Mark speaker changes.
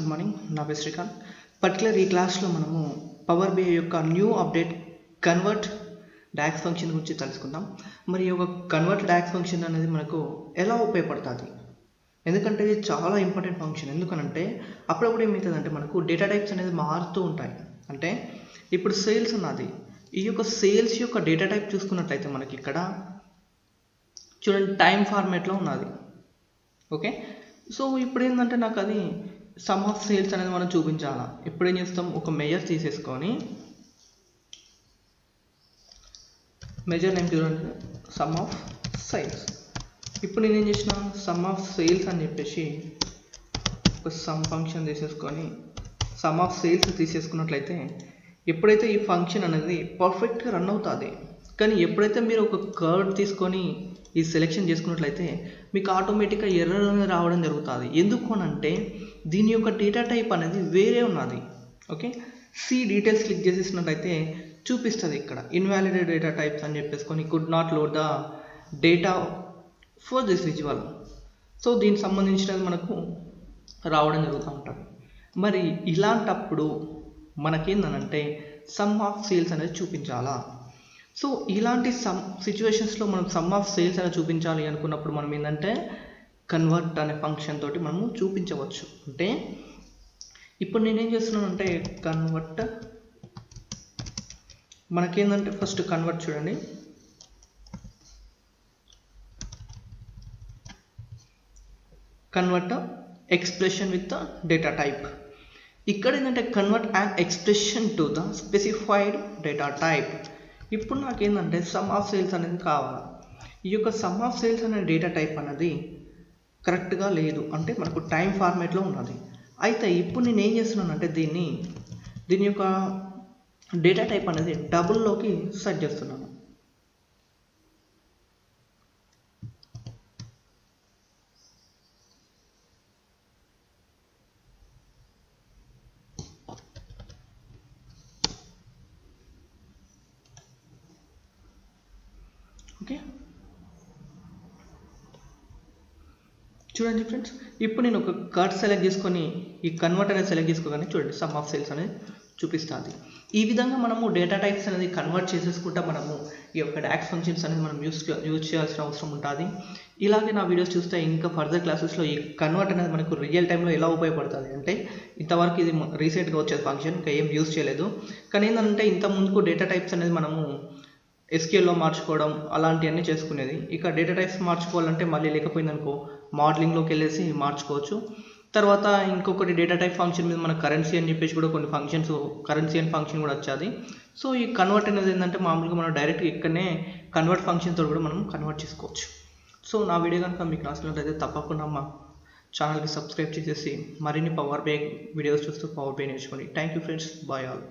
Speaker 1: Good morning. నా పేరు Srikanth. Particular ఈ క్లాస్లో మనము పవర్ బిఐ యొక్క new update convert docs function గురించి తెలుసుకుందాం. మరి ఈ యొక్క కన్వర్ట్ డాక్స్ ఫంక్షన్ అనేది మనకు ఎలా ఉపయోగపడుతుంది, ఎందుకంటే ఇది చాలా ఇంపార్టెంట్ ఫంక్షన్. ఎందుకనంటే అప్పుడప్పుడు ఏమవుతుందంటే మనకు డేటా టైప్స్ అనేది మారుతూ ఉంటాయి. అంటే ఇప్పుడు సేల్స్ ఉన్నది, ఈ యొక్క సేల్స్ యొక్క డేటా టైప్ చూసుకున్నట్లయితే మనకి ఇక్కడ చూడండి టైం ఫార్మేట్లో ఉన్నది. ఓకే, సో ఇప్పుడు ఏంటంటే నాకు అది సమ్ ఆఫ్ సేల్స్ అనేది మనం చూపించాలా. ఇప్పుడు ఏం చేస్తాం, ఒక మెజర్ తీసేసుకొని మెజర్ నేమ్ చూడండి సమ్ ఆఫ్ సేల్స్. ఇప్పుడు నేనేం చేసిన సమ్ ఆఫ్ సేల్స్ అని చెప్పేసి ఒక సమ్ ఫంక్షన్ తీసేసుకొని సమ్ ఆఫ్ సేల్స్ తీసేసుకున్నట్లయితే ఎప్పుడైతే ఈ ఫంక్షన్ అనేది పర్ఫెక్ట్గా రన్ అవుతుంది. కానీ ఎప్పుడైతే మీరు ఒక కర్వ్ తీసుకొని ఈ సెలెక్షన్ చేసుకున్నట్లయితే మీకు ఆటోమేటిక్గా ఎర్రర్ అనేది రావడం జరుగుతుంది. ఎందుకు అనంటే దీని యొక్క డేటా టైప్ అనేది వేరే ఉన్నది. ఓకే, సి డీటెయిల్స్ క్లిక్ చేసేసినట్లయితే చూపిస్తుంది ఇక్కడ ఇన్వాలిడ్ డేటా టైప్స్ అని చెప్పేసుకొని could not load the data for this visual. So దీనికి సంబంధించినది మనకు రావడం జరుగుతూ ఉంటుంది. మరి ఇలాంటప్పుడు మనకేందనంటే సమ్ ఆఫ్ సేల్స్ అనేది చూపించాలా. సో ఇలాంటి సిచ్యువేషన్స్లో మనం సమ్ ఆఫ్ సేల్స్ అనేది చూపించాలి అనుకున్నప్పుడు మనం ఏంటంటే కన్వర్ట్ అనే ఫంక్షన్ తోటి మనము చూపించవచ్చు. అంటే ఇప్పుడు నేనేం చేస్తున్నానంటే కన్వర్ట్ మనకేంటంటే ఫస్ట్ కన్వర్ట్ చూడండి, convert expression with data type. ఇక్కడ ఏంటంటే convert and expression to the specified data type. ఇప్పుడు నాకేంటంటే సమ్ ఆఫ్ సేల్స్ అనేది కావాలి. ఈ యొక్క సమ్ ఆఫ్ సేల్స్ అనే డేటా టైప్ అనేది కరెక్ట్గా లేదు, అంటే మనకు టైం ఫార్మేట్లో ఉన్నది. అయితే ఇప్పుడు నేను ఏం చేస్తున్నానంటే దీని యొక్క డేటా టైప్ అనేది డబుల్లోకి సెట్ చేస్తున్నాను. ఓకే, చూడండి ఫ్రెండ్స్, ఇప్పుడు నేను ఒక కట్ సెలెక్ట్ చేసుకొని ఈ కన్వర్ట్ అనేది సెలెక్ట్ చేసుకోగానే చూడండి సమ్ ఆఫ్ సేల్స్ అనేది చూపిస్తుంది. ఈ విధంగా మనము డేటా టైప్స్ అనేది కన్వర్ట్ చేసేసుకుంటా మనము ఈ యొక్క డాక్స్ ఫంక్షన్స్ అనేది మనం యూజ్ చేయాల్సిన అవసరం ఉంటుంది. ఇలాగే నా వీడియోస్ చూస్తే ఇంకా ఫర్దర్ క్లాసెస్లో ఈ కన్వర్ట్ అనేది మనకు రియల్ టైంలో ఎలా ఉపయోగపడుతుంది అంటే ఇంతవరకు ఇది రీసెంట్గా వచ్చే ఫంక్షన్, ఇంకా ఏం యూజ్ చేయలేదు. కానీ ఏంటంటే ఇంత ముందుకు డేటా టైప్స్ అనేది మనము ఎస్క్యూఎల్లో మార్చుకోవడం అలాంటివన్నీ చేసుకునేది. ఇక డేటా టైప్స్ మార్చుకోవాలంటే మళ్ళీ లేకపోయిందనుకో మోడలింగ్లోకి వెళ్ళేసి మార్చుకోవచ్చు. తర్వాత ఇంకొకటి డేటా టైప్ ఫంక్షన్ మీద మన కరెన్సీ అని చెప్పేసి కూడా కొన్ని ఫంక్షన్స్, కరెన్సీ అని ఫంక్షన్ కూడా వచ్చేది. సో ఈ కన్వర్ట్ అనేది ఏంటంటే మామూలుగా మనం డైరెక్ట్ ఇక్కడనే కన్వర్ట్ ఫంక్షన్తో కూడా మనం కన్వర్ట్ చేసుకోవచ్చు. సో నా వీడియో కనుక మీకు నచ్చినట్లయితే తప్పకుండా మా ఛానల్కి సబ్స్క్రైబ్ చేసేసి మరిన్ని పవర్ బిఐ వీడియోస్ చూస్తూ పవర్ బిఐ నేర్చుకోండి. Thank you friends, bye all.